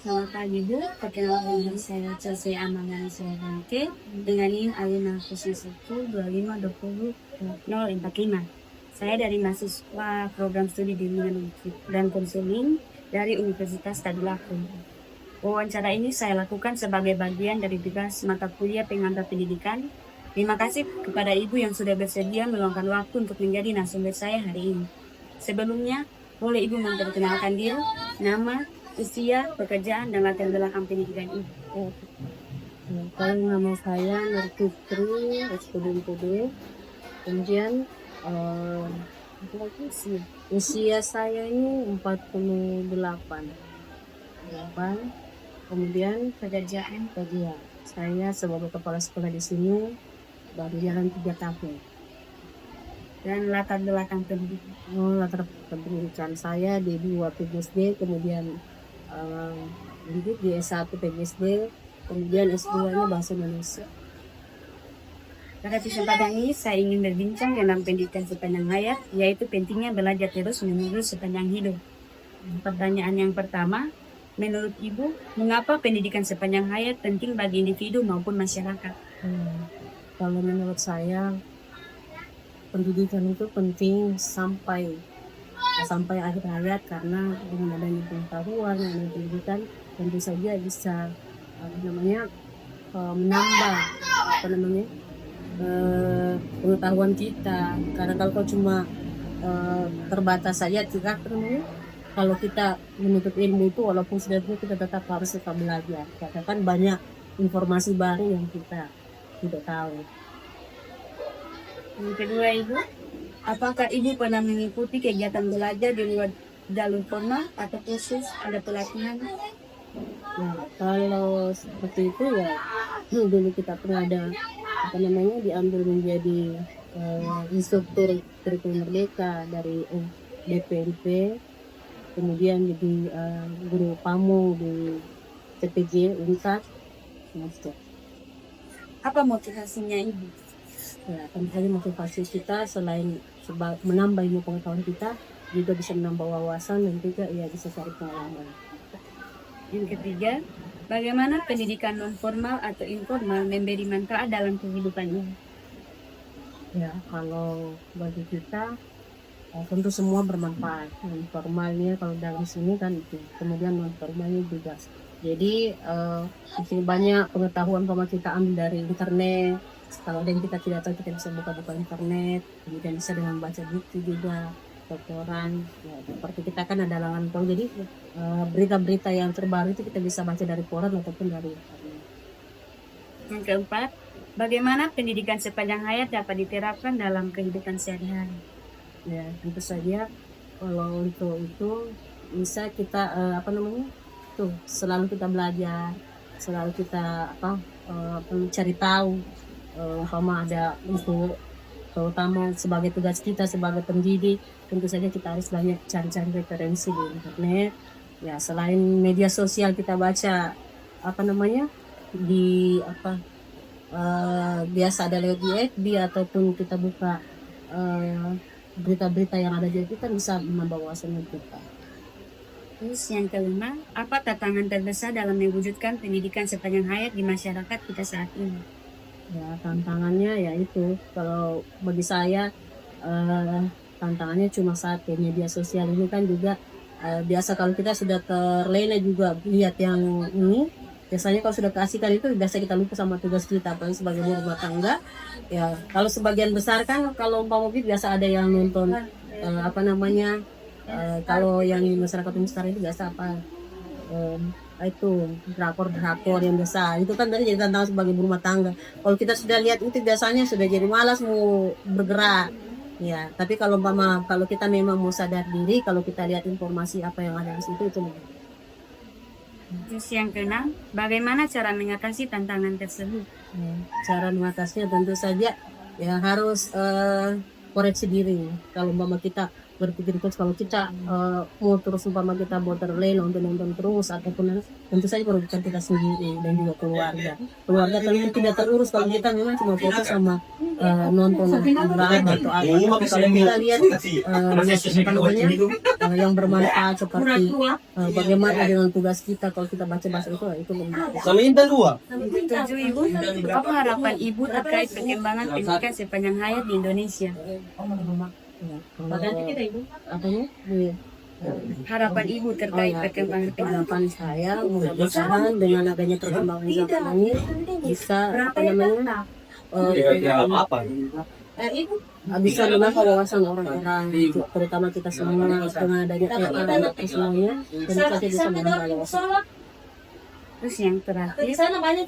Selamat pagi Bu, perkenalkan diri saya Chelsea Amangan Bangke dengan NIM Alina 01252045. Saya dari mahasiswa program studi bimbingan dan konseling dari Universitas Tadulako. Wawancara ini saya lakukan sebagai bagian dari tugas mata kuliah pengantar pendidikan. Terima kasih kepada Ibu yang sudah bersedia meluangkan waktu untuk menjadi narasumber saya hari ini. Sebelumnya, boleh Ibu memperkenalkan diri, nama, usia, pekerjaan, dan latar belakang pendidikan Ibu. Kalau nama saya Nur Fitri SPDMPD. Kemudian apa lagi sih? Usia saya ini 48. Kemudian Pekerjaan, kerja. Saya sebagai kepala sekolah di sini baru jalan 3 tahun. dan latar belakang pendidikan. Latar pendidikan saya di 2 PGSD, kemudian lanjut di S1 PGSD, kemudian S2-nya Bahasa Indonesia. Pada kesempatan ini saya ingin berbincang tentang pendidikan sepanjang hayat, yaitu pentingnya belajar terus menerus sepanjang hidup. Pertanyaan yang pertama, menurut Ibu, mengapa pendidikan sepanjang hayat penting bagi individu maupun masyarakat? Kalau menurut saya pendidikan itu penting sampai akhir hayat, karena dengan adanya pengetahuan, dengan pendidikan tentu saja bisa menambah pengetahuan kita. Karena kalau cuma terbatas saja, kalau kita menuntut ilmu itu walaupun sudah tua, kita tetap harus belajar, karena kan banyak informasi baru yang kita tidak tahu. Yang kedua Ibu, apakah Ibu pernah mengikuti kegiatan belajar di luar jalur formal atau khusus ada pelatihan? Nah, kalau seperti itu ya dulu kita pernah ada diambil menjadi instruktur kurikulum merdeka dari DPMP, kemudian jadi guru PAMU di TPJ Unpad. Apa motivasinya Ibu? Ya, tentu saja motivasi kita selain menambah ilmu pengetahuan kita, juga bisa menambah wawasan dan juga ya bisa cari pengalaman. Yang ketiga, bagaimana pendidikan non formal atau informal memberi manfaat dalam kehidupan ini? Ya, kalau bagi kita tentu semua bermanfaat. Non formalnya kalau dalam sini kan itu, kemudian non formalnya juga. Jadi masih banyak pengetahuan kita ambil dari internet. Kalau ada yang kita tidak tahu, kita bisa buka internet, kemudian bisa dengan baca buku juga, koran. Ya, seperti kita kan ada langan tol, jadi berita-berita yang terbaru itu kita bisa baca dari koran ataupun dari internet. Yang keempat, bagaimana pendidikan sepanjang hayat dapat diterapkan dalam kehidupan sehari-hari? Ya, tentu saja kalau untuk itu bisa kita selalu kita belajar, selalu kita mencari tahu. Umpama ada untuk, terutama sebagai tugas kita sebagai pendidik, tentu saja kita harus banyak cari-cari referensi di internet. Ya, selain media sosial kita baca biasa ada lewat di FB, ataupun kita buka berita-berita yang ada, jadi kita bisa menambah wawasan kita. Terus yang kelima, apa tantangan terbesar dalam mewujudkan pendidikan sepanjang hayat di masyarakat kita saat ini? Ya, tantangannya yaitu kalau bagi saya tantangannya cuma satu, media sosial ini kan juga biasa kalau kita sudah terlena juga lihat yang ini, biasanya kalau sudah keasikan itu biasa kita lupa sama tugas kita apalagi sebagai rumah tangga. Ya, kalau sebagian besar kan kalau umpama biasa ada yang nonton kalau yang masyarakat umum sekarang itu biasa itu drakor yang biasa itu kan dari jadi tantangan sebagai berumah tangga. Kalau kita sudah lihat itu biasanya sudah jadi malas mau bergerak. Ya, tapi kalau kita memang mau sadar diri, kalau kita lihat informasi apa yang ada di situ itu. Terus yang keenam, bagaimana cara mengatasi tantangan tersebut? Ya, cara mengatasinya tentu saja ya harus koreksi diri. Kalau kita berpikir terus kalau kita mau terus umpama kita buat terlena untuk nonton terus ataupun tentu saja merugikan kita sendiri dan juga keluarga terlihat tidak terurus kalau kita memang cuma fokus sama nonton drama atau apa. Kalau kita lihat apa namanya yang bermanfaat seperti bagaimana dengan tugas kita kalau kita baca bahasa itu lebih bagus. Setuju Ibu. Apa harapan Ibu terkait perkembangan pendidikan sepanjang hayat di Indonesia? Apanya? Iya. Harapan Ibu terkait perkembangan pendidikan. Harapan saya mudah-mudahan dengan adanya perkembangan zaman ini bisa apa namanya bisa menambah wawasan orang-orang terutama kita semua dengan adanya anak-anak semuanya dan kita bisa menambah wawasan. Terus yang terakhir,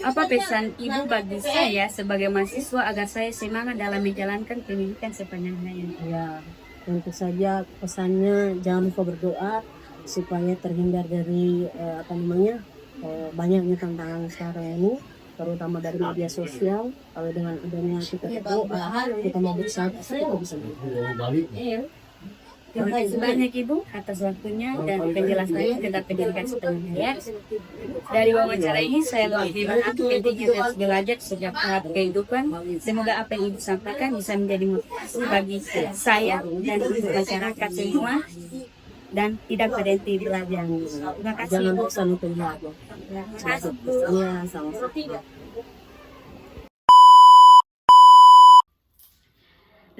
apa pesan Ibu bagi saya sebagai mahasiswa agar saya semangat dalam menjalankan pendidikan sepanjang hayat? Ya, tentu saja pesannya jangan lupa berdoa supaya terhindar dari banyaknya tantangan sekarang ini, terutama dari media sosial. Kalau dengan adanya kita berdoa, kita mau bersatu, kita bisa. Terima kasih banyak Ibu atas waktunya dan penjelasannya tentang pendidikan sepanjang hayat. Dari wawancara ini saya lebih mengerti pentingnya terus belajar sejak tahap kehidupan. Semoga apa yang Ibu sampaikan bisa menjadi motivasi bagi saya dan untuk masyarakat semua dan tidak berhenti belajar. Terima kasih. Jangan bosan untuk belajar. Terima kasih. Ya, sama-sama.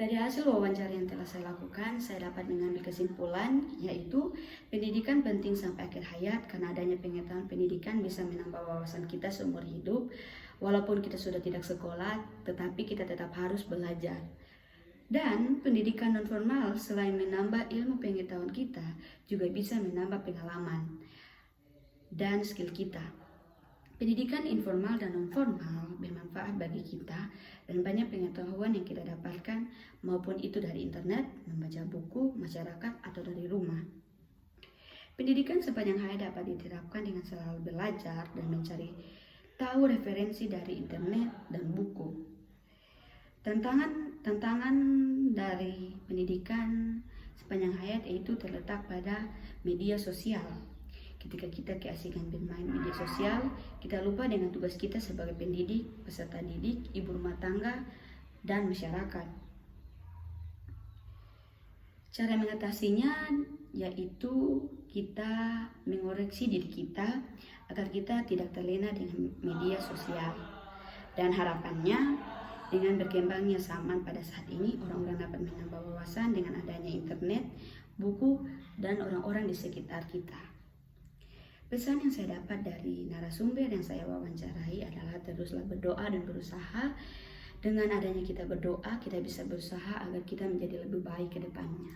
Dari hasil wawancara yang telah saya lakukan, saya dapat mengambil kesimpulan, yaitu pendidikan penting sampai akhir hayat karena adanya pengetahuan pendidikan bisa menambah wawasan kita seumur hidup. Walaupun kita sudah tidak sekolah, tetapi kita tetap harus belajar. Dan pendidikan non-formal selain menambah ilmu pengetahuan kita, juga bisa menambah pengalaman dan skill kita. Pendidikan informal dan non-formal bermanfaat bagi kita dan banyak pengetahuan yang kita dapatkan maupun itu dari internet, membaca buku, masyarakat, atau dari rumah. Pendidikan sepanjang hayat dapat diterapkan dengan selalu belajar dan mencari tahu referensi dari internet dan buku. Tantangan dari pendidikan sepanjang hayat yaitu terletak pada media sosial. Ketika kita keasikan bermain media sosial, kita lupa dengan tugas kita sebagai pendidik, peserta didik, ibu rumah tangga, dan masyarakat. Cara mengatasinya yaitu kita mengoreksi diri kita agar kita tidak terlena dengan media sosial. Dan harapannya dengan berkembangnya zaman pada saat ini, orang-orang dapat menambah wawasan dengan adanya internet, buku, dan orang-orang di sekitar kita. Pesan yang saya dapat dari narasumber yang saya wawancarai adalah teruslah berdoa dan berusaha. Dengan adanya kita berdoa, kita bisa berusaha agar kita menjadi lebih baik ke depannya.